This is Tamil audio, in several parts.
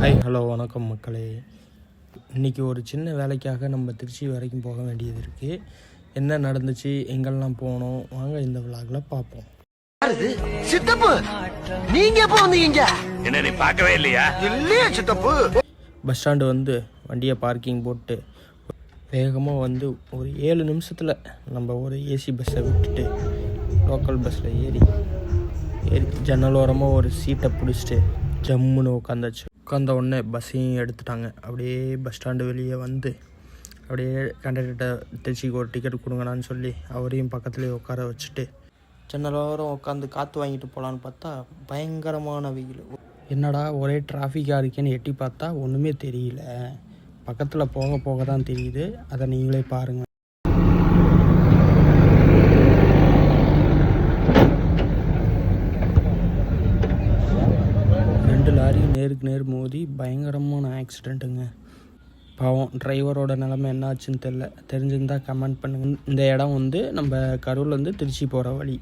ஹாய் ஹலோ வணக்கம் மக்களே. இன்றைக்கி ஒரு சின்ன வேலைக்காக நம்ம திருச்சி வரைக்கும் போக வேண்டியது இருக்குது. என்ன நடந்துச்சு, எங்கெல்லாம் போனோம், வாங்க இந்த விளாகில் பார்ப்போம். சித்தப்பு நீங்க எப்போ வந்தீங்க? என்ன நீ பார்க்கவே இல்லையா? இல்லையா சித்தப்பு? பஸ் ஸ்டாண்டு வந்து வண்டியை பார்க்கிங் போட்டு வேகமாக வந்து ஒரு 7 நிமிஷத்தில் நம்ம ஒரு ஏசி பஸ்ஸை விட்டுட்டு லோக்கல் பஸ்ஸில் ஏறி ஜன்னலோரமாக ஒரு சீட்டை பிடிச்சிட்டு ஜம்முன்னு உட்காந்தாச்சு. உட்காந்த உடனே பஸ்ஸையும் எடுத்துட்டாங்க. அப்படியே பஸ் ஸ்டாண்டு வெளியே வந்து அப்படியே கண்டக்டர்கிட்ட திருச்சிக்கு ஒரு டிக்கெட் கொடுங்கண்ணான்னு சொல்லி அவரையும் பக்கத்துலேயே உட்கார வச்சுட்டு ஜன்னலோரம் உட்காந்து காற்று வாங்கிட்டு போகலான்னு பார்த்தா பயங்கரமான வெயில். என்னடா ஒரே டிராஃபிக்காக இருக்கேன்னு எட்டி பார்த்தா ஒன்றுமே தெரியல. பக்கத்தில் போக போக தான் தெரியுது. அதை நீங்களே பாருங்கள். நேருக்கு நேர் மோதி பயங்கரமான ஆக்சிடெண்ட்டுங்க. பாவம் டிரைவரோட நிலைமை என்னாச்சுன்னு தெரிஞ்சிருந்தால் கமெண்ட் பண்ணுங்கள். இந்த இடம் வந்து நம்ம கரூர்லேருந்து திருச்சி போகிற வழி.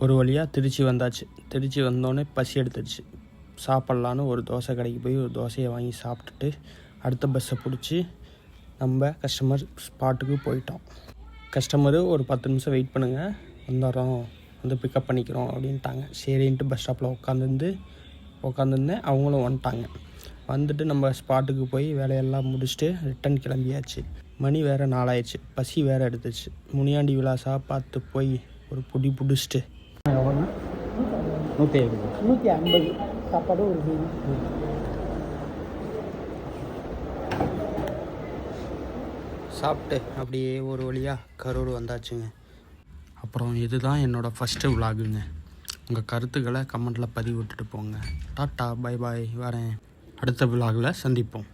ஒரு வழியாக திருச்சி வந்தாச்சு. திருச்சி வந்தோடனே பசி எடுத்துடுச்சு. சாப்பிட்லான்னு ஒரு தோசை கடைக்கு போய் ஒரு தோசையை வாங்கி சாப்பிட்டுட்டு அடுத்த பஸ்ஸை பிடிச்சி நம்ம கஸ்டமர் ஸ்பாட்டுக்கு போயிட்டோம். கஸ்டமரு ஒரு 10 நிமிஷம் வெயிட் பண்ணுங்கள், வந்துடுறோம், வந்து பிக்கப் பண்ணிக்கிறோம் அப்படின்ட்டாங்க. சரின்ட்டு பஸ் ஸ்டாப்பில் உட்காந்துருந்தேன். அவங்களும் வந்துட்டாங்க. வந்துட்டு நம்ம ஸ்பாட்டுக்கு போய் வேலையெல்லாம் முடிச்சுட்டு ரிட்டன் கிளம்பியாச்சு. மணி வேறு 4 ஆயிடுச்சு. பசி வேறு எடுத்துச்சு. முனியாண்டி விலாசா பார்த்து போய் ஒரு பிடிச்சிட்டு 150 சாப்பாடு ஒரு சாப்பிட்டு அப்படியே ஒரு வழியாக கரூர் வந்தாச்சுங்க. அப்புறம் இதுதான் என்னோடய ஃபஸ்ட்டு விலாகுங்க. உங்கள் கருத்துக்களை கமெண்ட்டில் பதிவு விட்டுட்டு போங்க. டாட்டா, பை பாய், வரேன். அடுத்த விலாகில் சந்திப்போம்.